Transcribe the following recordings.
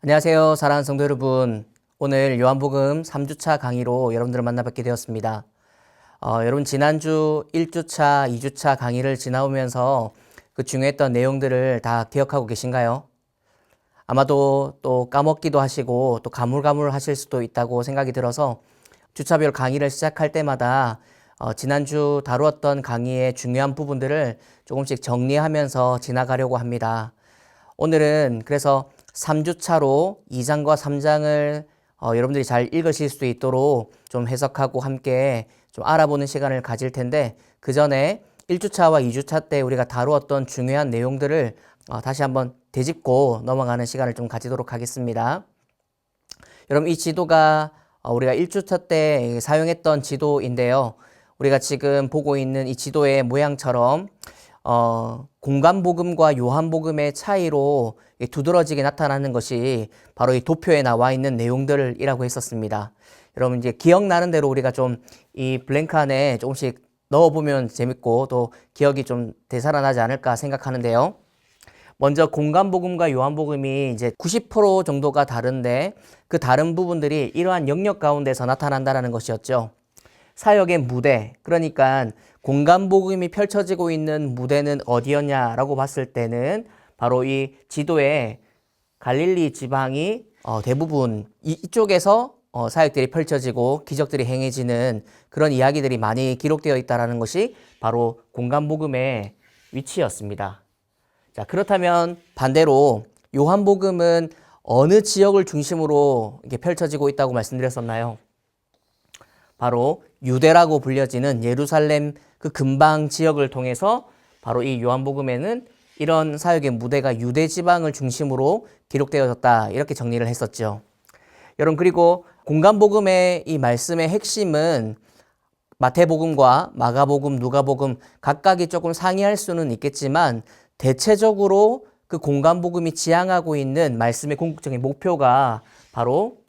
안녕하세요, 사랑하는 성도 여러분. 오늘 요한복음 3주차 강의로 여러분들을 만나뵙게 되었습니다. 여러분 지난주 1주차, 2주차 강의를 지나오면서 그 중요했던 내용들을 다 기억하고 계신가요? 아마도 또 까먹기도 하시고 또 가물가물하실 수도 있다고 생각이 들어서 주차별 강의를 시작할 때마다 지난주 다루었던 강의의 중요한 부분들을 조금씩 정리하면서 지나가려고 합니다. 오늘은 그래서 3주차로 2장과 3장을 여러분들이 잘 읽으실 수 있도록 좀 해석하고 함께 좀 알아보는 시간을 가질 텐데, 그 전에 1주차와 2주차 때 우리가 다루었던 중요한 내용들을 다시 한번 되짚고 넘어가는 시간을 좀 가지도록 하겠습니다. 여러분, 이 지도가 우리가 1주차 때 사용했던 지도인데요. 우리가 지금 보고 있는 이 지도의 모양처럼 공간복음과 요한복음의 차이로 두드러지게 나타나는 것이 바로 이 도표에 나와 있는 내용들이라고 했었습니다. 여러분 이제 기억나는 대로 우리가 좀 이 블랭크 안에 조금씩 넣어보면 재밌고 또 기억이 좀 되살아나지 않을까 생각하는데요. 먼저 공간복음과 요한복음이 이제 90% 정도가 다른데 그 다른 부분들이 이러한 영역 가운데서 나타난다는 것이었죠. 사역의 무대, 그러니까 공간복음이 펼쳐지고 있는 무대는 어디였냐라고 봤을 때는 바로 이 지도에 갈릴리 지방이 대부분 이쪽에서 사역들이 펼쳐지고 기적들이 행해지는 그런 이야기들이 많이 기록되어 있다는 것이 바로 공간복음의 위치였습니다. 자, 그렇다면 반대로 요한복음은 어느 지역을 중심으로 이렇게 펼쳐지고 있다고 말씀드렸었나요? 바로 유대라고 불려지는 예루살렘 그 근방 지역을 통해서 바로 이 요한복음에는 이런 사역의 무대가 유대 지방을 중심으로 기록되어졌다, 이렇게 정리를 했었죠. 여러분, 그리고 공간복음의 이 말씀의 핵심은 마태복음과 마가복음, 누가복음 각각이 조금 상이할 수는 있겠지만 대체적으로 그 공간복음이 지향하고 있는 말씀의 궁극적인 목표가 바로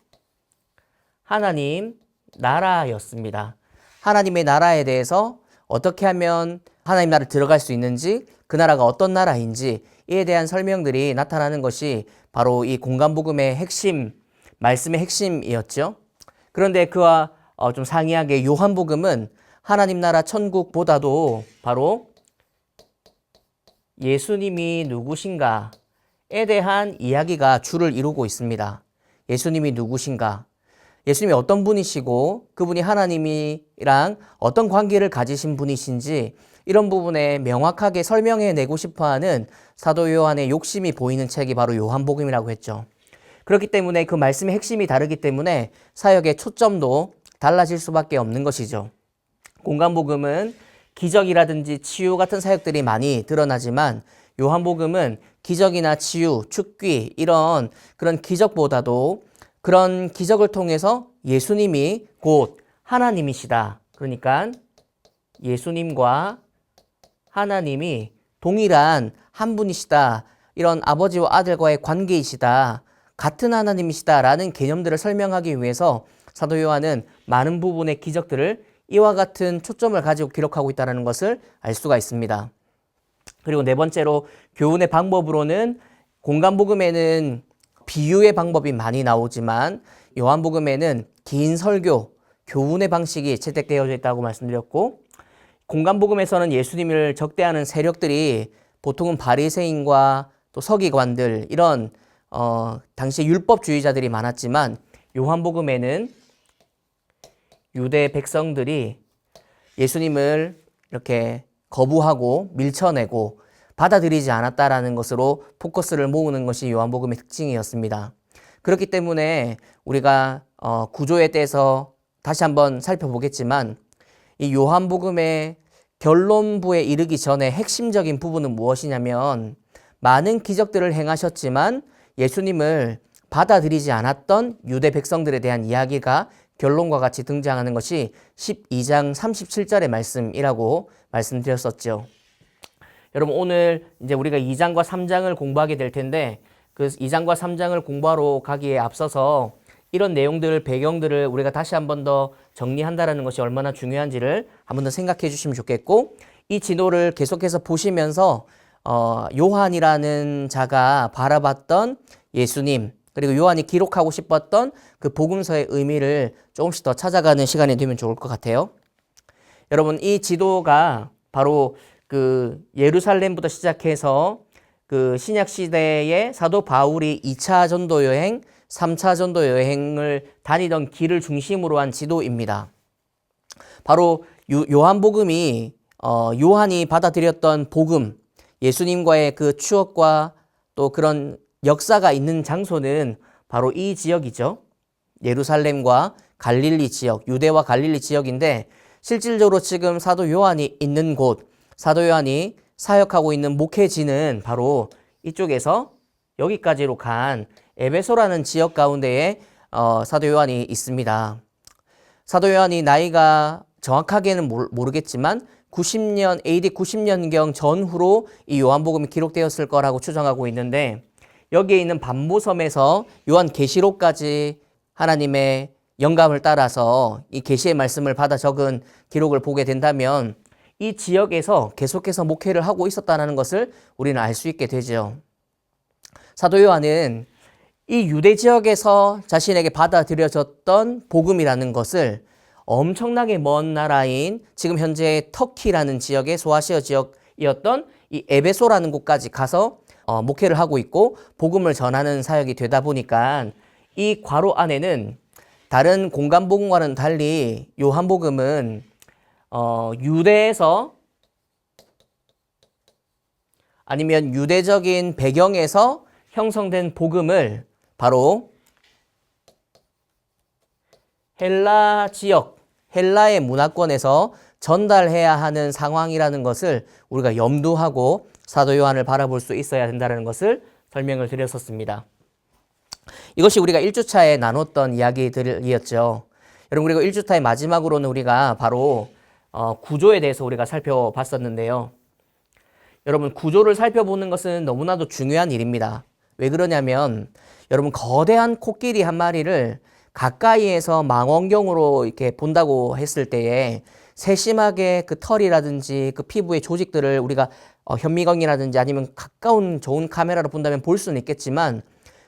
하나님 나라였습니다. 하나님의 나라에 대해서 어떻게 하면 하나님 나라에 들어갈 수 있는지, 그 나라가 어떤 나라인지 이에 대한 설명들이 나타나는 것이 바로 이 공간복음의 핵심, 말씀의 핵심이었죠. 그런데 그와 좀 상이하게 요한복음은 하나님 나라 천국보다도 바로 예수님이 누구신가에 대한 이야기가 주를 이루고 있습니다. 예수님이 누구신가? 예수님이 어떤 분이시고 그분이 하나님이랑 어떤 관계를 가지신 분이신지 이런 부분에 명확하게 설명해내고 싶어하는 사도 요한의 욕심이 보이는 책이 바로 요한복음이라고 했죠. 그렇기 때문에 그 말씀의 핵심이 다르기 때문에 사역의 초점도 달라질 수밖에 없는 것이죠. 공간복음은 기적이라든지 치유 같은 사역들이 많이 드러나지만 요한복음은 기적이나 치유, 축귀 이런 그런 기적보다도 그런 기적을 통해서 예수님이 곧 하나님이시다. 그러니까 예수님과 하나님이 동일한 한 분이시다. 이런 아버지와 아들과의 관계이시다. 같은 하나님이시다라는 개념들을 설명하기 위해서 사도 요한은 많은 부분의 기적들을 이와 같은 초점을 가지고 기록하고 있다는 것을 알 수가 있습니다. 그리고 네 번째로 교훈의 방법으로는 공간복음에는 비유의 방법이 많이 나오지만 요한복음에는 긴 설교, 교훈의 방식이 채택되어져 있다고 말씀드렸고, 공간복음에서는 예수님을 적대하는 세력들이 보통은 바리새인과 또 서기관들 이런 당시 율법주의자들이 많았지만 요한복음에는 유대 백성들이 예수님을 이렇게 거부하고 밀쳐내고 받아들이지 않았다라는 것으로 포커스를 모으는 것이 요한복음의 특징이었습니다. 그렇기 때문에 우리가 구조에 대해서 다시 한번 살펴보겠지만 이 요한복음의 결론부에 이르기 전에 핵심적인 부분은 무엇이냐면 많은 기적들을 행하셨지만 예수님을 받아들이지 않았던 유대 백성들에 대한 이야기가 결론과 같이 등장하는 것이 12장 37절의 말씀이라고 말씀드렸었죠. 여러분, 오늘 이제 우리가 2장과 3장을 공부하게 될 텐데 그 2장과 3장을 공부하러 가기에 앞서서 이런 내용들, 배경들을 우리가 다시 한 번 더 정리한다는 것이 얼마나 중요한지를 한 번 더 생각해 주시면 좋겠고, 이 지도를 계속해서 보시면서 요한이라는 자가 바라봤던 예수님, 그리고 요한이 기록하고 싶었던 그 복음서의 의미를 조금씩 더 찾아가는 시간이 되면 좋을 것 같아요. 여러분, 이 지도가 바로 그 예루살렘부터 시작해서 그 신약 시대에 사도 바울이 2차 전도 여행, 3차 전도 여행을 다니던 길을 중심으로 한 지도입니다. 바로 요한복음이 요한이 받아들였던 복음, 예수님과의 그 추억과 또 그런 역사가 있는 장소는 바로 이 지역이죠. 예루살렘과 갈릴리 지역, 유대와 갈릴리 지역인데 실질적으로 지금 사도 요한이 있는 곳, 사도 요한이 사역하고 있는 목회지는 바로 이쪽에서 여기까지로 간 에베소라는 지역 가운데에 사도 요한이 있습니다. 사도 요한이 나이가 정확하게는 모르겠지만 90년, AD 90년경 전후로 이 요한복음이 기록되었을 거라고 추정하고 있는데 여기에 있는 반모섬에서 요한계시록까지 하나님의 영감을 따라서 이 계시의 말씀을 받아 적은 기록을 보게 된다면 이 지역에서 계속해서 목회를 하고 있었다는 것을 우리는 알 수 있게 되죠. 사도 요한은 이 유대 지역에서 자신에게 받아들여졌던 복음이라는 것을 엄청나게 먼 나라인 지금 현재 터키라는 지역의 소아시아 지역이었던 이 에베소라는 곳까지 가서 목회를 하고 있고 복음을 전하는 사역이 되다 보니까 이 괄호 안에는 다른 공간 복음과는 달리 요한복음은 유대에서 아니면 유대적인 배경에서 형성된 복음을 바로 헬라 지역, 헬라의 문화권에서 전달해야 하는 상황이라는 것을 우리가 염두하고 사도 요한을 바라볼 수 있어야 된다는 것을 설명을 드렸었습니다. 이것이 우리가 1주차에 나눴던 이야기들이었죠. 여러분, 그리고 1주차의 마지막으로는 우리가 바로 구조에 대해서 우리가 살펴봤었는데요. 여러분, 구조를 살펴보는 것은 너무나도 중요한 일입니다. 왜 그러냐면 여러분, 거대한 코끼리 한 마리를 가까이에서 망원경으로 이렇게 본다고 했을 때에 세심하게 그 털이라든지 그 피부의 조직들을 우리가 현미경이라든지 아니면 가까운 좋은 카메라로 본다면 볼 수는 있겠지만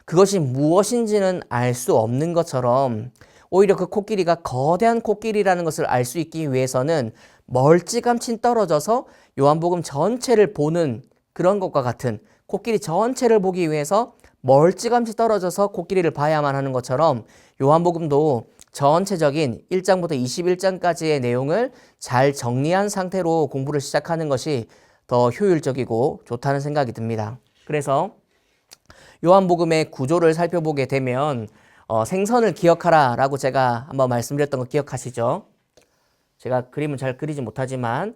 그것이 무엇인지는 알 수 없는 것처럼 오히려 그 코끼리가 거대한 코끼리라는 것을 알 수 있기 위해서는 멀찌감치 떨어져서 요한복음 전체를 보는 그런 것과 같은, 코끼리 전체를 보기 위해서 멀찌감치 떨어져서 코끼리를 봐야만 하는 것처럼 요한복음도 전체적인 1장부터 21장까지의 내용을 잘 정리한 상태로 공부를 시작하는 것이 더 효율적이고 좋다는 생각이 듭니다. 그래서 요한복음의 구조를 살펴보게 되면 생선을 기억하라 라고 제가 한번 말씀드렸던 거 기억하시죠? 제가 그림은 잘 그리지 못하지만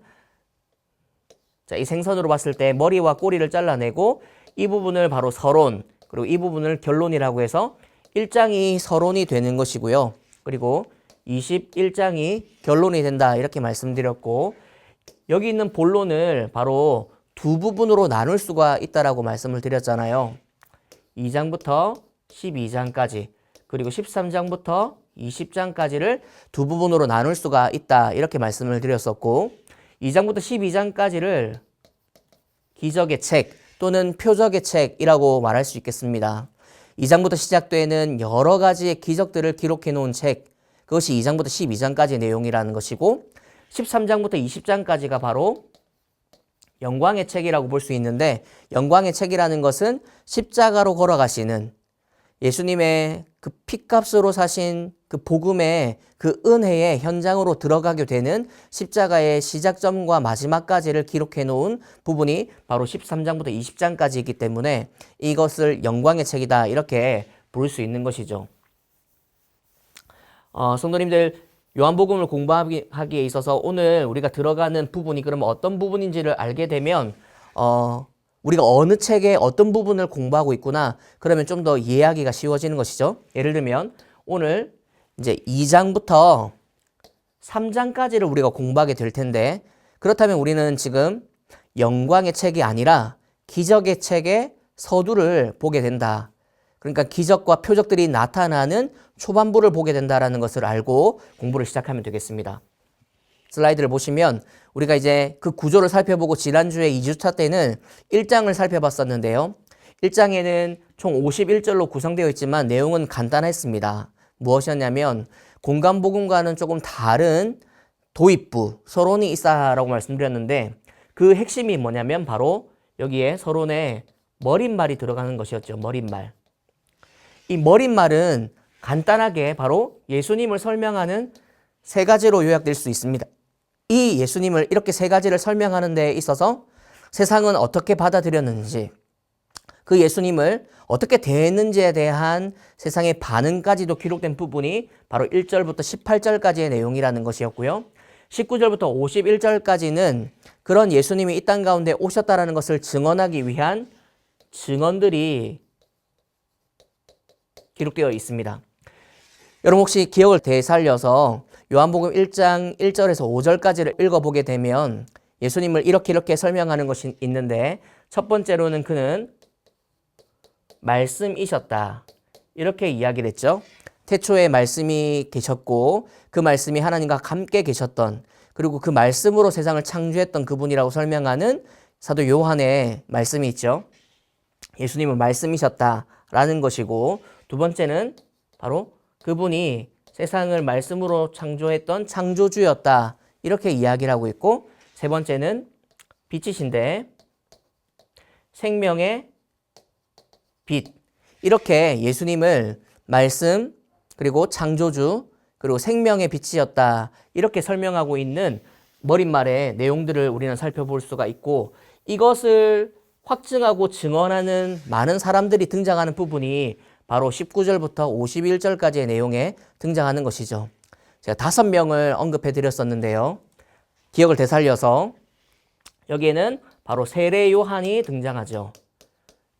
자, 이 생선으로 봤을 때 머리와 꼬리를 잘라내고 이 부분을 바로 서론, 그리고 이 부분을 결론이라고 해서 1장이 서론이 되는 것이고요. 그리고 21장이 결론이 된다 이렇게 말씀드렸고, 여기 있는 본론을 바로 두 부분으로 나눌 수가 있다라고 말씀을 드렸잖아요. 2장부터 12장까지 그리고 13장부터 20장까지를 두 부분으로 나눌 수가 있다 이렇게 말씀을 드렸었고, 2장부터 12장까지를 기적의 책 또는 표적의 책이라고 말할 수 있겠습니다. 2장부터 시작되는 여러 가지의 기적들을 기록해 놓은 책, 그것이 2장부터 12장까지의 내용이라는 것이고, 13장부터 20장까지가 바로 영광의 책이라고 볼 수 있는데, 영광의 책이라는 것은 십자가로 걸어가시는 예수님의 그 핏값으로 사신 그 복음의 그 은혜의 현장으로 들어가게 되는 십자가의 시작점과 마지막까지를 기록해 놓은 부분이 바로 13장부터 20장까지이기 때문에 이것을 영광의 책이다 이렇게 부를 수 있는 것이죠. 성도님들, 요한복음을 공부하기에 있어서 오늘 우리가 들어가는 부분이 그러면 어떤 부분인지를 알게 되면 우리가 어느 책의 어떤 부분을 공부하고 있구나, 그러면 좀 더 이해하기가 쉬워지는 것이죠. 예를 들면 오늘 이제 2장부터 3장까지를 우리가 공부하게 될 텐데, 그렇다면 우리는 지금 영광의 책이 아니라 기적의 책의 서두를 보게 된다. 그러니까 기적과 표적들이 나타나는 초반부를 보게 된다는 것을 알고 공부를 시작하면 되겠습니다. 슬라이드를 보시면 우리가 이제 그 구조를 살펴보고 지난주에 2주차 때는 1장을 살펴봤었는데요. 1장에는 총 51절로 구성되어 있지만 내용은 간단했습니다. 무엇이었냐면 공간복음과는 조금 다른 도입부, 서론이 있다라고 말씀드렸는데 그 핵심이 뭐냐면 바로 여기에 서론에 머릿말이 들어가는 것이었죠. 머릿말. 이 머릿말은 간단하게 바로 예수님을 설명하는 세 가지로 요약될 수 있습니다. 이 예수님을 이렇게 세 가지를 설명하는 데 있어서 세상은 어떻게 받아들였는지, 그 예수님을 어떻게 대했는지에 대한 세상의 반응까지도 기록된 부분이 바로 1절부터 18절까지의 내용이라는 것이었고요. 19절부터 51절까지는 그런 예수님이 이 땅 가운데 오셨다라는 것을 증언하기 위한 증언들이 기록되어 있습니다. 여러분 혹시 기억을 되살려서 요한복음 1장 1절에서 5절까지를 읽어보게 되면 예수님을 이렇게 설명하는 것이 있는데 첫 번째로는 그는 말씀이셨다. 이렇게 이야기를 했죠. 태초에 말씀이 계셨고 그 말씀이 하나님과 함께 계셨던, 그리고 그 말씀으로 세상을 창조했던 그분이라고 설명하는 사도 요한의 말씀이 있죠. 예수님은 말씀이셨다라는 것이고, 두 번째는 바로 그분이 세상을 말씀으로 창조했던 창조주였다. 이렇게 이야기를 하고 있고, 세 번째는 빛이신데 생명의 빛. 이렇게 예수님을 말씀, 그리고 창조주, 그리고 생명의 빛이었다. 이렇게 설명하고 있는 머릿말의 내용들을 우리는 살펴볼 수가 있고, 이것을 확증하고 증언하는 많은 사람들이 등장하는 부분이 바로 19절부터 51절까지의 내용에 등장하는 것이죠. 제가 5명을 언급해 드렸었는데요. 기억을 되살려서 여기에는 바로 세례 요한이 등장하죠.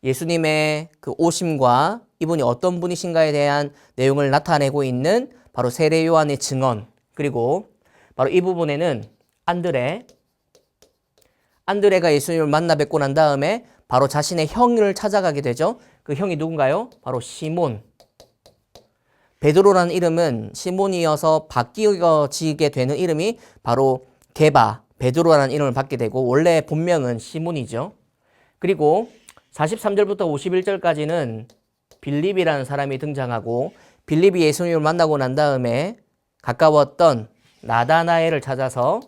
예수님의 그 오심과 이분이 어떤 분이신가에 대한 내용을 나타내고 있는 바로 세례 요한의 증언, 그리고 바로 이 부분에는 안드레가 예수님을 만나 뵙고 난 다음에 바로 자신의 형을 찾아가게 되죠. 그 형이 누군가요? 바로 시몬. 베드로라는 이름은 시몬이어서 바뀌어지게 되는 이름이 바로 게바, 베드로라는 이름을 받게 되고 원래 본명은 시몬이죠. 그리고 43절부터 51절까지는 빌립이라는 사람이 등장하고, 빌립이 예수님을 만나고 난 다음에 가까웠던 나다나엘을 찾아서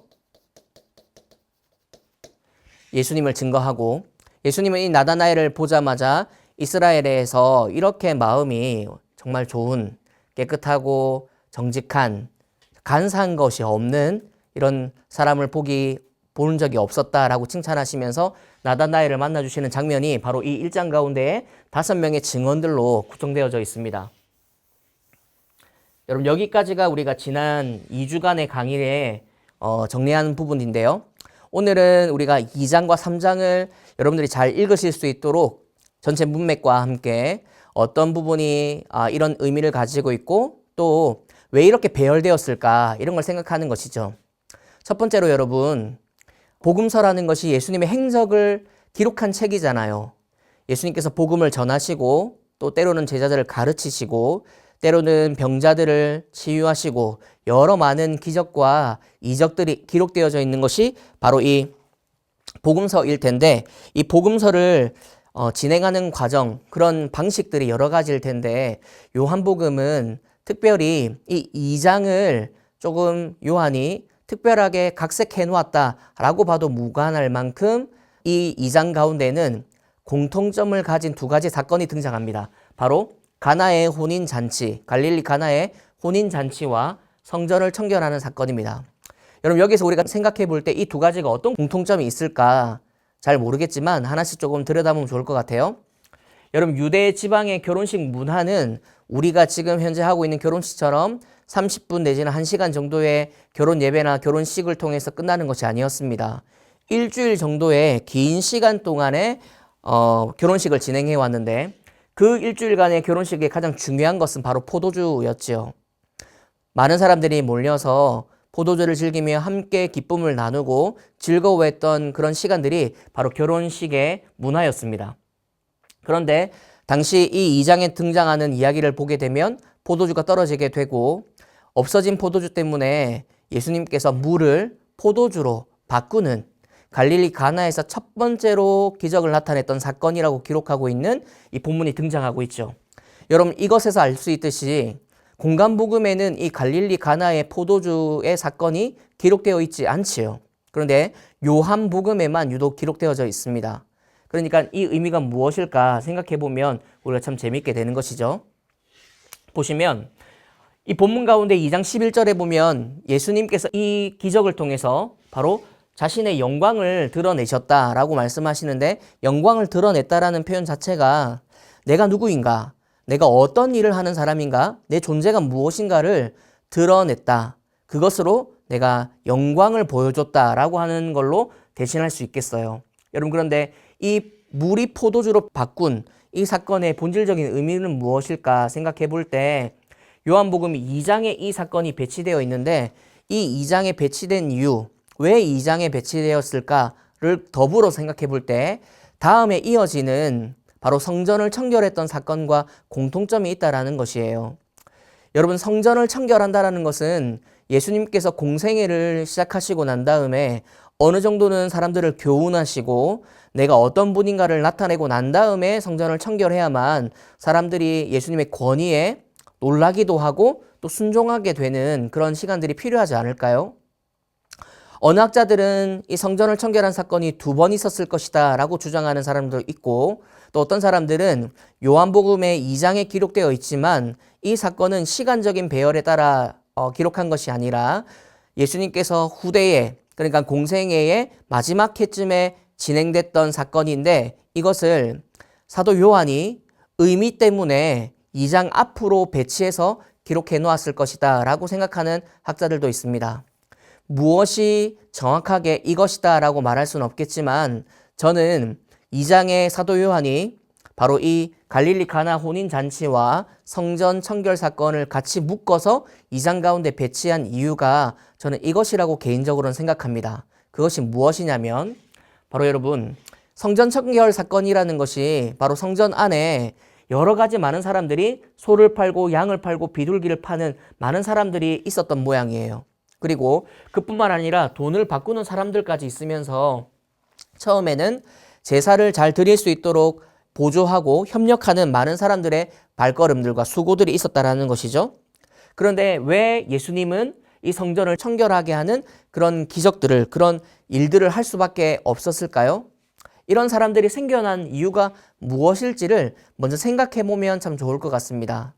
예수님을 증거하고, 예수님은 이 나다나엘을 보자마자 이스라엘에서 이렇게 마음이 정말 좋은, 깨끗하고 정직한, 간사한 것이 없는 이런 사람을 본 적이 없었다라고 칭찬하시면서 나다나엘을 만나주시는 장면이 바로 이 1장 가운데에 5명의 증언들로 구성되어져 있습니다. 여러분 여기까지가 우리가 지난 2주간의 강의에 정리하는 부분인데요. 오늘은 우리가 2장과 3장을 여러분들이 잘 읽으실 수 있도록 전체 문맥과 함께 어떤 부분이 이런 의미를 가지고 있고 또 왜 이렇게 배열되었을까, 이런 걸 생각하는 것이죠. 첫 번째로 여러분, 복음서라는 것이 예수님의 행적을 기록한 책이잖아요. 예수님께서 복음을 전하시고 또 때로는 제자들을 가르치시고 때로는 병자들을 치유하시고 여러 많은 기적과 이적들이 기록되어져 있는 것이 바로 이 복음서일 텐데, 이 복음서를 진행하는 과정, 그런 방식들이 여러 가지일 텐데 요한복음은 특별히 이 2장을 조금 요한이 특별하게 각색해 놓았다라고 봐도 무관할 만큼 이 2장 가운데는 공통점을 가진 2가지 사건이 등장합니다. 바로 가나의 혼인잔치, 갈릴리 가나의 혼인잔치와 성전을 청결하는 사건입니다. 여러분 여기서 우리가 생각해 볼 때 이 2가지가 어떤 공통점이 있을까 잘 모르겠지만 하나씩 조금 들여다보면 좋을 것 같아요. 여러분 유대 지방의 결혼식 문화는 우리가 지금 현재 하고 있는 결혼식처럼 30분 내지는 1시간 정도의 결혼 예배나 결혼식을 통해서 끝나는 것이 아니었습니다. 일주일 정도의 긴 시간 동안에 결혼식을 진행해 왔는데, 그 일주일간의 결혼식의 가장 중요한 것은 바로 포도주였죠. 많은 사람들이 몰려서 포도주를 즐기며 함께 기쁨을 나누고 즐거워했던 그런 시간들이 바로 결혼식의 문화였습니다. 그런데 당시 이 2장에 등장하는 이야기를 보게 되면 포도주가 떨어지게 되고 없어진 포도주 때문에 예수님께서 물을 포도주로 바꾸는 갈릴리 가나에서 첫 번째로 기적을 나타냈던 사건이라고 기록하고 있는 이 본문이 등장하고 있죠. 여러분, 이것에서 알 수 있듯이 공간복음에는 이 갈릴리 가나의 포도주의 사건이 기록되어 있지 않지요. 그런데 요한복음에만 유독 기록되어져 있습니다. 그러니까 이 의미가 무엇일까 생각해 보면 우리가 참 재밌게 되는 것이죠. 보시면 이 본문 가운데 2장 11절에 보면 예수님께서 이 기적을 통해서 바로 자신의 영광을 드러내셨다라고 말씀하시는데, 영광을 드러냈다라는 표현 자체가 내가 누구인가, 내가 어떤 일을 하는 사람인가, 내 존재가 무엇인가를 드러냈다, 그것으로 내가 영광을 보여줬다라고 하는 걸로 대신할 수 있겠어요. 여러분, 그런데 이 물이 포도주로 바꾼 이 사건의 본질적인 의미는 무엇일까 생각해 볼 때, 요한복음 2장에 이 사건이 배치되어 있는데, 이 2장에 배치된 이유, 왜 2장에 배치되었을까를 더불어 생각해 볼 때 다음에 이어지는 바로 성전을 청결했던 사건과 공통점이 있다라는 것이에요. 여러분, 성전을 청결한다라는 것은 예수님께서 공생애를 시작하시고 난 다음에 어느 정도는 사람들을 교훈하시고 내가 어떤 분인가를 나타내고 난 다음에 성전을 청결해야만 사람들이 예수님의 권위에 놀라기도 하고 또 순종하게 되는 그런 시간들이 필요하지 않을까요? 어느 학자들은 이 성전을 청결한 사건이 2번 있었을 것이다 라고 주장하는 사람도 있고, 또 어떤 사람들은 요한복음의 2장에 기록되어 있지만 이 사건은 시간적인 배열에 따라 기록한 것이 아니라 예수님께서 후대에, 그러니까 공생애의 마지막 해쯤에 진행됐던 사건인데, 이것을 사도 요한이 의미 때문에 2장 앞으로 배치해서 기록해 놓았을 것이다 라고 생각하는 학자들도 있습니다. 무엇이 정확하게 이것이다 라고 말할 수는 없겠지만, 저는 2장의 사도 요한이 바로 이 갈릴리 가나 혼인잔치와 성전 청결 사건을 같이 묶어서 2장 가운데 배치한 이유가 저는 이것이라고 개인적으로는 생각합니다. 그것이 무엇이냐면, 바로 여러분, 성전 청결 사건이라는 것이 바로 성전 안에 여러 가지 많은 사람들이 소를 팔고 양을 팔고 비둘기를 파는 많은 사람들이 있었던 모양이에요. 그리고 그뿐만 아니라 돈을 바꾸는 사람들까지 있으면서 처음에는 제사를 잘 드릴 수 있도록 보조하고 협력하는 많은 사람들의 발걸음들과 수고들이 있었다라는 것이죠. 그런데 왜 예수님은 이 성전을 청결하게 하는 그런 기적들을, 그런 일들을 할 수밖에 없었을까요? 이런 사람들이 생겨난 이유가 무엇일지를 먼저 생각해 보면 참 좋을 것 같습니다.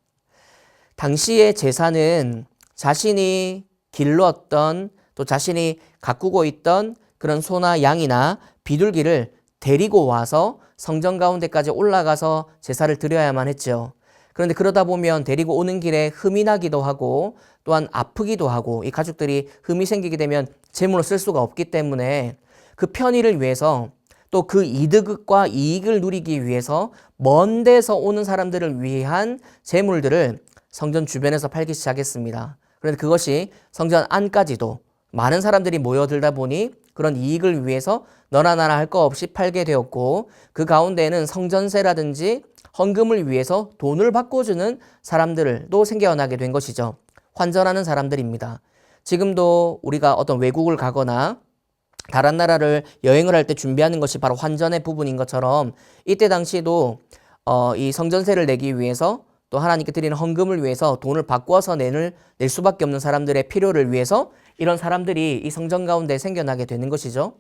당시의 제사는 자신이 길렀던, 또 자신이 가꾸고 있던 그런 소나 양이나 비둘기를 데리고 와서 성전 가운데까지 올라가서 제사를 드려야만 했죠. 그런데 그러다 보면 데리고 오는 길에 흠이 나기도 하고 또한 아프기도 하고, 이 가축들이 흠이 생기게 되면 제물로 쓸 수가 없기 때문에 그 편의를 위해서, 또 그 이득과 이익을 누리기 위해서 먼 데서 오는 사람들을 위한 제물들을 성전 주변에서 팔기 시작했습니다. 그런데 그것이 성전 안까지도 많은 사람들이 모여들다 보니 그런 이익을 위해서 너나 나나 할 거 없이 팔게 되었고, 그 가운데에는 성전세라든지 헌금을 위해서 돈을 바꿔주는 사람들도 생겨나게 된 것이죠. 환전하는 사람들입니다. 지금도 우리가 어떤 외국을 가거나 다른 나라를 여행을 할 때 준비하는 것이 바로 환전의 부분인 것처럼, 이때 당시에도 이 성전세를 내기 위해서, 또 하나님께 드리는 헌금을 위해서 돈을 바꿔서 낼 수밖에 없는 사람들의 필요를 위해서 이런 사람들이 이 성전 가운데 생겨나게 되는 것이죠.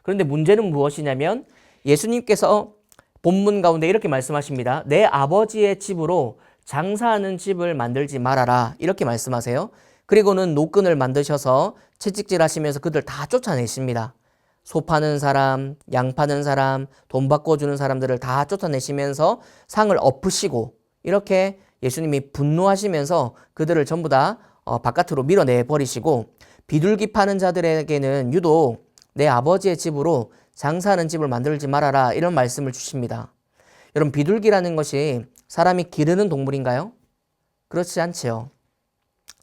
그런데 문제는 무엇이냐면, 예수님께서 본문 가운데 이렇게 말씀하십니다. 내 아버지의 집으로 장사하는 집을 만들지 말아라, 이렇게 말씀하세요. 그리고는 노끈을 만드셔서 채찍질 하시면서 그들 다 쫓아내십니다. 소 파는 사람, 양 파는 사람, 돈 바꿔주는 사람들을 다 쫓아내시면서 상을 엎으시고, 이렇게 예수님이 분노하시면서 그들을 전부 다 바깥으로 밀어내버리시고, 비둘기 파는 자들에게는 유독 내 아버지의 집으로 장사하는 집을 만들지 말아라, 이런 말씀을 주십니다. 여러분, 비둘기라는 것이 사람이 기르는 동물인가요? 그렇지 않지요.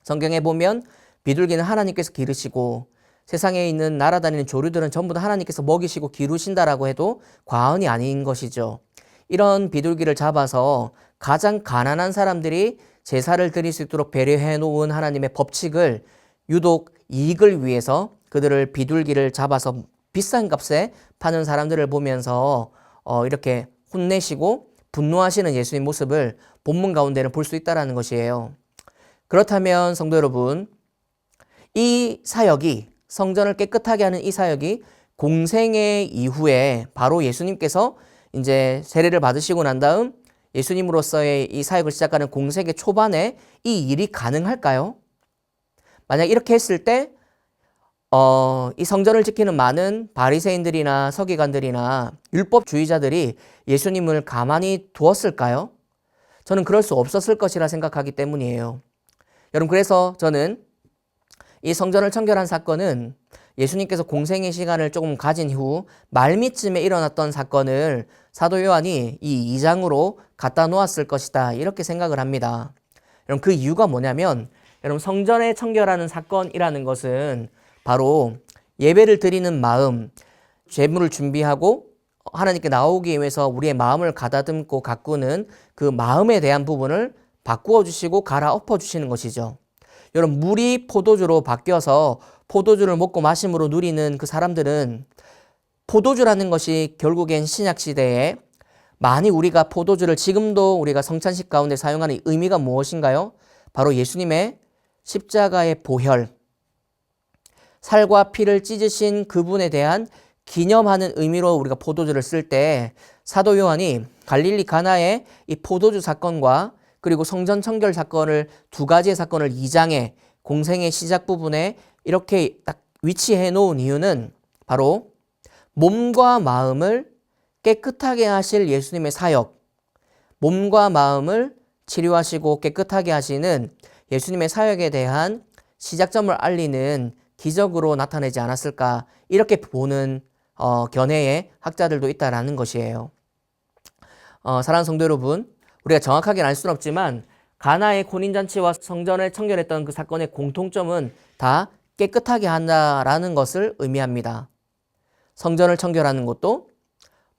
성경에 보면 비둘기는 하나님께서 기르시고 세상에 있는 날아다니는 조류들은 전부 다 하나님께서 먹이시고 기르신다라고 해도 과언이 아닌 것이죠. 이런 비둘기를 잡아서 가장 가난한 사람들이 제사를 드릴 수 있도록 배려해 놓은 하나님의 법칙을 유독 이익을 위해서 그들을 비둘기를 잡아서 비싼 값에 파는 사람들을 보면서 이렇게 혼내시고 분노하시는 예수님 모습을 본문 가운데는 볼 수 있다는 것이에요. 그렇다면 성도 여러분, 이 사역이, 성전을 깨끗하게 하는 이 사역이 공생애 이후에 바로 예수님께서 이제 세례를 받으시고 난 다음 예수님으로서의 이 사역을 시작하는 공생애 초반에 이 일이 가능할까요? 만약 이렇게 했을 때 이 성전을 지키는 많은 바리새인들이나 서기관들이나 율법주의자들이 예수님을 가만히 두었을까요? 저는 그럴 수 없었을 것이라 생각하기 때문이에요. 여러분, 그래서 저는 이 성전을 청결한 사건은 예수님께서 공생의 시간을 조금 가진 후 말미쯤에 일어났던 사건을 사도 요한이 이 2장으로 갖다 놓았을 것이다, 이렇게 생각을 합니다. 여러분, 그 이유가 뭐냐면, 여러분, 성전에 청결하는 사건이라는 것은 바로 예배를 드리는 마음, 제물을 준비하고 하나님께 나오기 위해서 우리의 마음을 가다듬고 가꾸는 그 마음에 대한 부분을 바꾸어 주시고 갈아엎어 주시는 것이죠. 여러분, 물이 포도주로 바뀌어서 포도주를 먹고 마심으로 누리는 그 사람들은, 포도주라는 것이 결국엔 신약시대에 많이 우리가 포도주를 지금도 우리가 성찬식 가운데 사용하는 의미가 무엇인가요? 바로 예수님의 십자가의 보혈, 살과 피를 찢으신 그분에 대한 기념하는 의미로 우리가 포도주를 쓸 때, 사도 요한이 갈릴리 가나의 이 포도주 사건과 그리고 성전 청결 사건을, 두 가지의 사건을 2장의 공생의 시작 부분에 이렇게 딱 위치해 놓은 이유는 바로 몸과 마음을 깨끗하게 하실 예수님의 사역, 몸과 마음을 치료하시고 깨끗하게 하시는 예수님의 사역에 대한 시작점을 알리는 기적으로 나타내지 않았을까, 이렇게 보는 견해의 학자들도 있다라는 것이에요. 사랑하는 성도 여러분, 우리가 정확하게 알 수는 없지만 가나의 혼인잔치와 성전을 청결했던 그 사건의 공통점은 다 깨끗하게 한다라는 것을 의미합니다. 성전을 청결하는 것도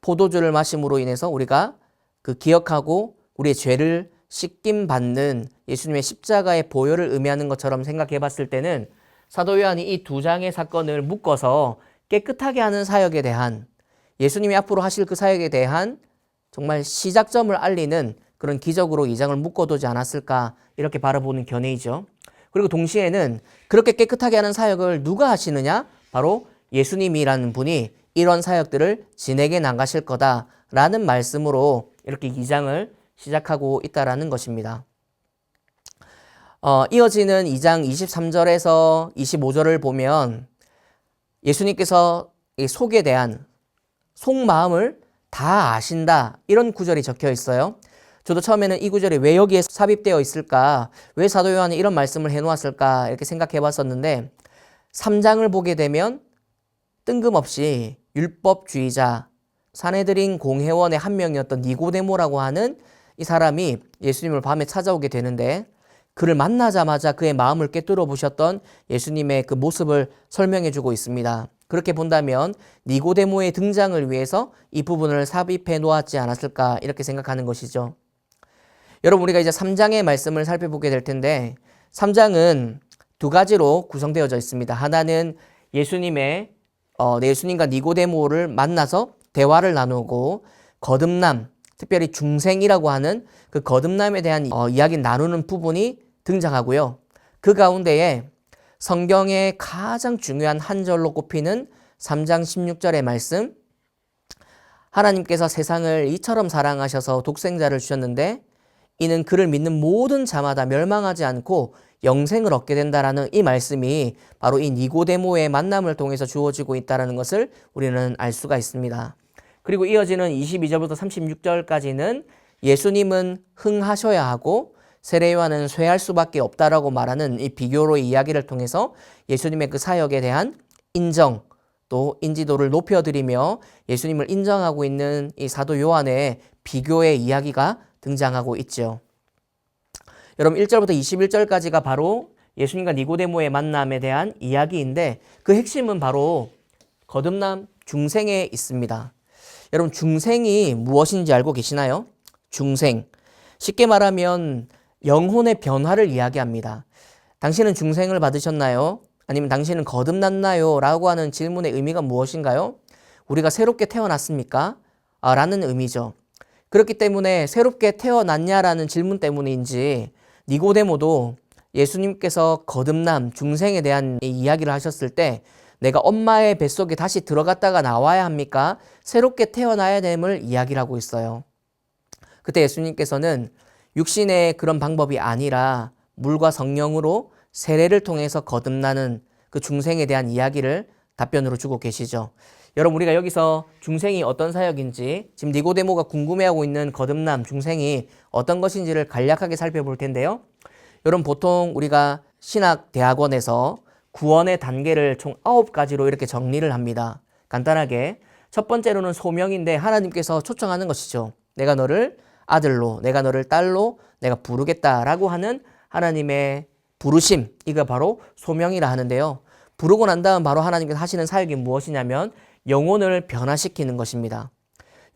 포도주를 마심으로 인해서 우리가 그 기억하고 우리의 죄를 씻김 받는 예수님의 십자가의 보혈을 의미하는 것처럼 생각해 봤을 때는, 사도 요한이 이 2장의 사건을 묶어서 깨끗하게 하는 사역에 대한, 예수님이 앞으로 하실 그 사역에 대한 정말 시작점을 알리는 그런 기적으로 2장을 묶어두지 않았을까, 이렇게 바라보는 견해이죠. 그리고 동시에는 그렇게 깨끗하게 하는 사역을 누가 하시느냐? 바로 예수님이라는 분이 이런 사역들을 진행해 나가실 거다라는 말씀으로 이렇게 2장을 시작하고 있다라는 것입니다. 이어지는 2장 23절에서 25절을 보면 예수님께서 이 속에 대한 속마음을 다 아신다, 이런 구절이 적혀 있어요. 저도 처음에는 이 구절이 왜 여기에 삽입되어 있을까, 왜 사도 요한이 이런 말씀을 해놓았을까, 이렇게 생각해 봤었는데 3장을 보게 되면 뜬금없이 율법주의자, 산헤드린 공회원의 한 명이었던 니고데모라고 하는 이 사람이 예수님을 밤에 찾아오게 되는데, 그를 만나자마자 그의 마음을 꿰뚫어 보셨던 예수님의 그 모습을 설명해 주고 있습니다. 그렇게 본다면 니고데모의 등장을 위해서 이 부분을 삽입해 놓았지 않았을까, 이렇게 생각하는 것이죠. 여러분, 우리가 이제 3장의 말씀을 살펴보게 될 텐데, 3장은 두 가지로 구성되어져 있습니다. 하나는 예수님과 니고데모를 만나서 대화를 나누고 거듭남, 특별히 중생이라고 하는 그 거듭남에 대한 이야기를 나누는 부분이 등장하고요. 그 가운데에 성경의 가장 중요한 한 절로 꼽히는 3장 16절의 말씀, 하나님께서 세상을 이처럼 사랑하셔서 독생자를 주셨는데 이는 그를 믿는 모든 자마다 멸망하지 않고 영생을 얻게 된다라는 이 말씀이 바로 이 니고데모의 만남을 통해서 주어지고 있다는 것을 우리는 알 수가 있습니다. 그리고 이어지는 22절부터 36절까지는 예수님은 흥하셔야 하고 세례요한은 쇠할 수밖에 없다라고 말하는 이 비교로의 이야기를 통해서 예수님의 그 사역에 대한 인정, 또 인지도를 높여드리며 예수님을 인정하고 있는 이 사도 요한의 비교의 이야기가 등장하고 있죠. 여러분, 1절부터 21절까지가 바로 예수님과 니고데모의 만남에 대한 이야기인데, 그 핵심은 바로 거듭남 중생에 있습니다. 여러분, 중생이 무엇인지 알고 계시나요? 중생, 쉽게 말하면 영혼의 변화를 이야기합니다. 당신은 중생을 받으셨나요? 아니면 당신은 거듭났나요? 라고 하는 질문의 의미가 무엇인가요? 우리가 새롭게 태어났습니까? 라는 의미죠. 그렇기 때문에 새롭게 태어났냐라는 질문 때문인지 니고데모도 예수님께서 거듭남, 중생에 대한 이야기를 하셨을 때 내가 엄마의 뱃속에 다시 들어갔다가 나와야 합니까? 새롭게 태어나야 됨을 이야기를 하고 있어요. 그때 예수님께서는 육신의 그런 방법이 아니라 물과 성령으로 세례를 통해서 거듭나는 그 중생에 대한 이야기를 답변으로 주고 계시죠. 여러분, 우리가 여기서 중생이 어떤 사역인지, 지금 니고데모가 궁금해하고 있는 거듭남, 중생이 어떤 것인지를 간략하게 살펴볼 텐데요. 여러분, 보통 우리가 신학대학원에서 구원의 단계를 총 9가지로 이렇게 정리를 합니다. 간단하게 첫 번째로는 소명인데 하나님께서 초청하는 것이죠. 내가 너를 아들로, 내가 너를 딸로 내가 부르겠다라고 하는 하나님의 부르심, 이거 바로 소명이라 하는데요. 부르고 난 다음 바로 하나님께서 하시는 사역이 무엇이냐면 영혼을 변화시키는 것입니다.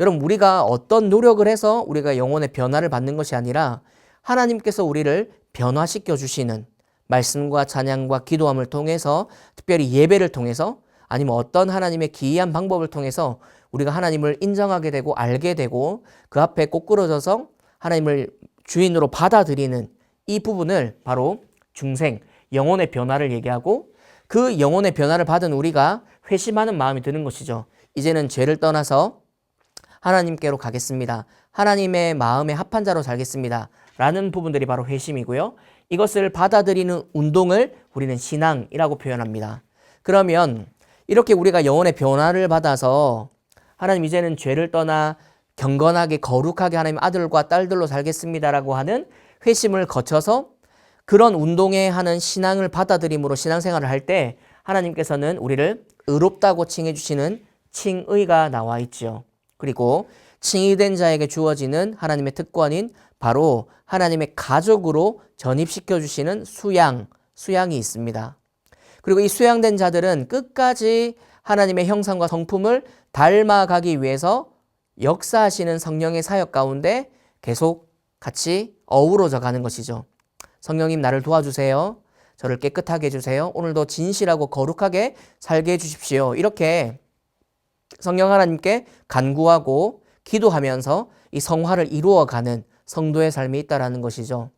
여러분, 우리가 어떤 노력을 해서 우리가 영혼의 변화를 받는 것이 아니라 하나님께서 우리를 변화시켜 주시는 말씀과 찬양과 기도함을 통해서, 특별히 예배를 통해서, 아니면 어떤 하나님의 기이한 방법을 통해서 우리가 하나님을 인정하게 되고 알게 되고 그 앞에 꼬꾸러져서 하나님을 주인으로 받아들이는 이 부분을 바로 중생, 영혼의 변화를 얘기하고, 그 영혼의 변화를 받은 우리가 회심하는 마음이 드는 것이죠. 이제는 죄를 떠나서 하나님께로 가겠습니다. 하나님의 마음에 합한 자로 살겠습니다. 라는 부분들이 바로 회심이고요. 이것을 받아들이는 운동을 우리는 신앙이라고 표현합니다. 그러면 이렇게 우리가 영혼의 변화를 받아서 하나님 이제는 죄를 떠나 경건하게 거룩하게 하나님 아들과 딸들로 살겠습니다라고 하는 회심을 거쳐서 그런 운동에 하는 신앙을 받아들임으로 신앙생활을 할 때 하나님께서는 우리를 의롭다고 칭해 주시는 칭의가 나와 있죠. 그리고 칭의된 자에게 주어지는 하나님의 특권인 바로 하나님의 가족으로 전입시켜 주시는 수양이 있습니다. 그리고 이 수양된 자들은 끝까지 하나님의 형상과 성품을 닮아가기 위해서 역사하시는 성령의 사역 가운데 계속 같이 어우러져 가는 것이죠. 성령님, 나를 도와주세요. 저를 깨끗하게 해주세요. 오늘도 진실하고 거룩하게 살게 해주십시오. 이렇게 성령 하나님께 간구하고 기도하면서 이 성화를 이루어가는 성도의 삶이 있다라는 것이죠.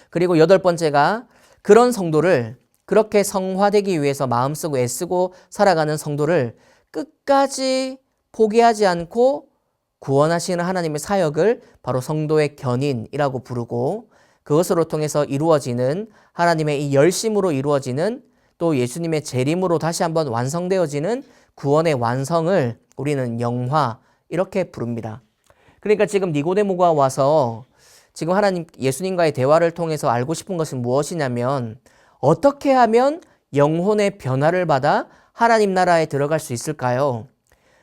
그리고 8번째가 그런 성도를, 그렇게 성화되기 위해서 마음쓰고 애쓰고 살아가는 성도를 끝까지 포기하지 않고 구원하시는 하나님의 사역을 바로 성도의 견인이라고 부르고, 그것으로 통해서 이루어지는 하나님의 이 열심으로 이루어지는 또 예수님의 재림으로 다시 한번 완성되어지는 구원의 완성을 우리는 영화, 이렇게 부릅니다. 그러니까 지금 니고데모가 와서 지금 예수님과의 대화를 통해서 알고 싶은 것은 무엇이냐면, 어떻게 하면 영혼의 변화를 받아 하나님 나라에 들어갈 수 있을까요?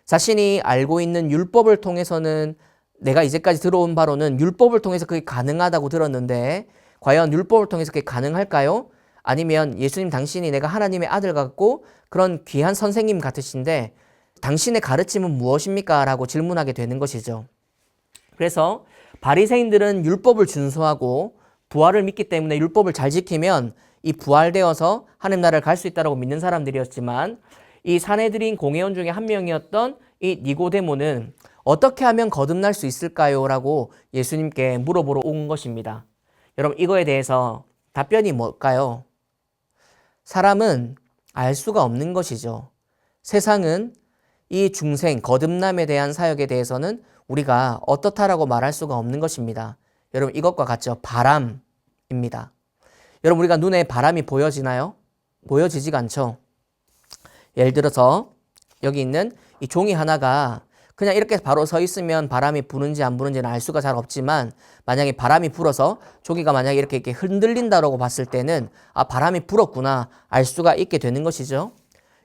자신이 알고 있는 율법을 통해서는, 내가 이제까지 들어온 바로는 율법을 통해서 그게 가능하다고 들었는데 과연 율법을 통해서 그게 가능할까요? 아니면 예수님 당신이 내가 하나님의 아들 같고 그런 귀한 선생님 같으신데 당신의 가르침은 무엇입니까? 라고 질문하게 되는 것이죠. 그래서 바리새인들은 율법을 준수하고 부활을 믿기 때문에 율법을 잘 지키면 이 부활되어서 하나님 나라를 갈 수 있다고 믿는 사람들이었지만, 이 산헤드린 공회원 중에 한 명이었던 이 니고데모는 어떻게 하면 거듭날 수 있을까요? 라고 예수님께 물어보러 온 것입니다. 여러분, 이거에 대해서 답변이 뭘까요? 사람은 알 수가 없는 것이죠. 세상은 이 중생, 거듭남에 대한 사역에 대해서는 우리가 어떻다라고 말할 수가 없는 것입니다. 여러분, 이것과 같죠. 바람입니다. 여러분, 우리가 눈에 바람이 보여지나요? 보여지지가 않죠. 예를 들어서 여기 있는 이 종이 하나가 그냥 이렇게 바로 서 있으면 바람이 부는지 안 부는지는 알 수가 잘 없지만, 만약에 바람이 불어서 종이가 만약에 이렇게 흔들린다라고 봤을 때는 바람이 불었구나 알 수가 있게 되는 것이죠.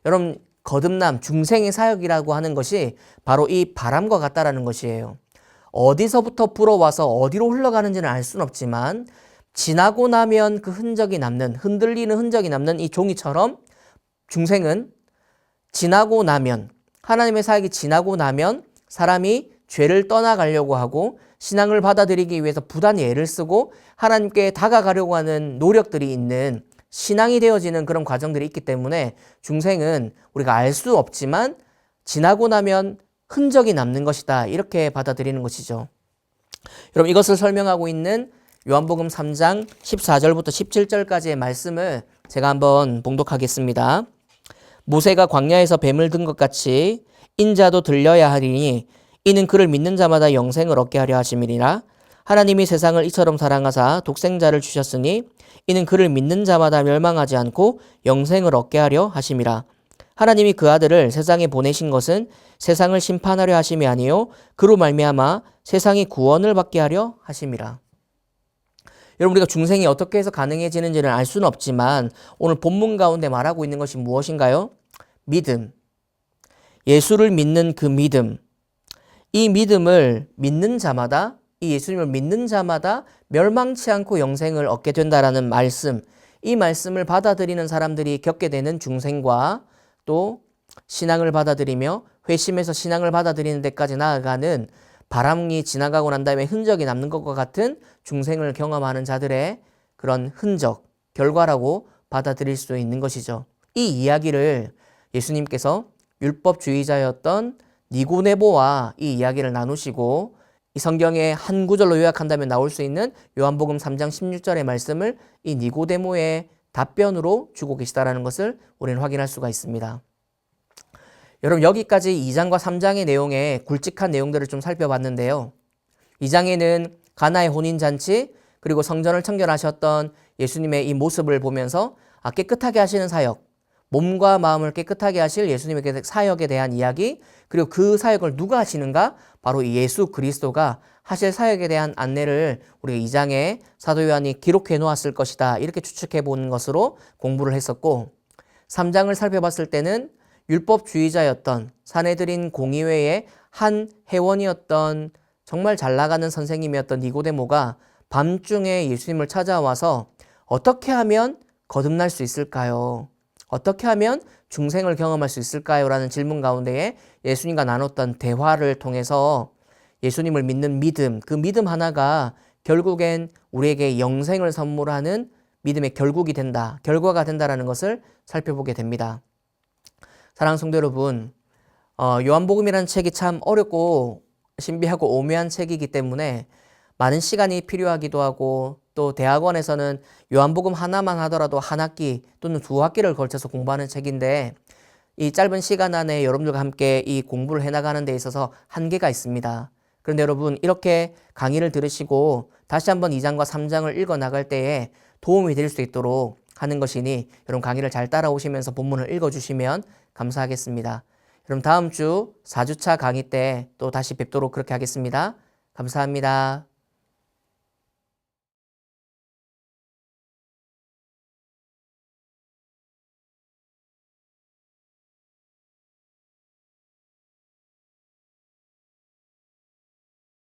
여러분, 거듭남, 중생의 사역이라고 하는 것이 바로 이 바람과 같다라는 것이에요. 어디서부터 불어와서 어디로 흘러가는지는 알 수는 없지만 지나고 나면 그 흔적이 남는, 흔들리는 흔적이 남는 이 종이처럼 중생은 지나고 나면, 하나님의 사역이 지나고 나면 사람이 죄를 떠나가려고 하고 신앙을 받아들이기 위해서 부단히 애를 쓰고 하나님께 다가가려고 하는 노력들이 있는 신앙이 되어지는 그런 과정들이 있기 때문에 중생은 우리가 알 수 없지만 지나고 나면 흔적이 남는 것이다. 이렇게 받아들이는 것이죠. 여러분 이것을 설명하고 있는 요한복음 3장 14절부터 17절까지의 말씀을 제가 한번 봉독하겠습니다. 모세가 광야에서 뱀을 든 것 같이 인자도 들려야 하리니 이는 그를 믿는 자마다 영생을 얻게 하려 하심이니라. 하나님이 세상을 이처럼 사랑하사 독생자를 주셨으니 이는 그를 믿는 자마다 멸망하지 않고 영생을 얻게 하려 하심이라. 하나님이 그 아들을 세상에 보내신 것은 세상을 심판하려 하심이 아니요 그로 말미암아 세상이 구원을 받게 하려 하심이라. 여러분 우리가 중생이 어떻게 해서 가능해지는지는 알 수는 없지만 오늘 본문 가운데 말하고 있는 것이 무엇인가요? 믿음. 예수를 믿는 그 믿음. 이 믿음을 믿는 자마다 이 예수님을 믿는 자마다 멸망치 않고 영생을 얻게 된다라는 말씀. 이 말씀을 받아들이는 사람들이 겪게 되는 중생과 또 신앙을 받아들이며 회심해서 신앙을 받아들이는 데까지 나아가는 바람이 지나가고 난 다음에 흔적이 남는 것과 같은 중생을 경험하는 자들의 그런 흔적, 결과라고 받아들일 수 있는 것이죠. 이 이야기를 예수님께서 율법주의자였던 니고데모와 이 이야기를 나누시고 이 성경의 한 구절로 요약한다면 나올 수 있는 요한복음 3장 16절의 말씀을 이 니고데모의 답변으로 주고 계시다라는 것을 우리는 확인할 수가 있습니다. 여러분 여기까지 2장과 3장의 내용에 굵직한 내용들을 좀 살펴봤는데요. 2장에는 가나의 혼인잔치 그리고 성전을 청결하셨던 예수님의 이 모습을 보면서 깨끗하게 하시는 사역, 몸과 마음을 깨끗하게 하실 예수님의 사역에 대한 이야기, 그리고 그 사역을 누가 하시는가? 바로 예수 그리스도가 하실 사역에 대한 안내를 우리가 2장에 사도 요한이 기록해 놓았을 것이다. 이렇게 추측해 보는 것으로 공부를 했었고 3장을 살펴봤을 때는 율법주의자였던 사내들인 공의회의 한 회원이었던 정말 잘 나가는 선생님이었던 니고데모가 밤중에 예수님을 찾아와서 어떻게 하면 거듭날 수 있을까요? 어떻게 하면 중생을 경험할 수 있을까요? 라는 질문 가운데에 예수님과 나눴던 대화를 통해서 예수님을 믿는 믿음, 그 믿음 하나가 결국엔 우리에게 영생을 선물하는 믿음의 결국이 된다, 결과가 된다라는 것을 살펴보게 됩니다. 사랑하는 성도 여러분, 요한복음이라는 책이 참 어렵고 신비하고 오묘한 책이기 때문에 많은 시간이 필요하기도 하고 또 대학원에서는 요한복음 하나만 하더라도 한 학기 또는 두 학기를 걸쳐서 공부하는 책인데 이 짧은 시간 안에 여러분들과 함께 이 공부를 해나가는 데 있어서 한계가 있습니다. 그런데 여러분 이렇게 강의를 들으시고 다시 한번 2장과 3장을 읽어 나갈 때에 도움이 될 수 있도록 하는 것이니 여러분 강의를 잘 따라오시면서 본문을 읽어주시면 감사하겠습니다. 여러분 다음 주 4주차 강의 때 또 다시 뵙도록 그렇게 하겠습니다. 감사합니다.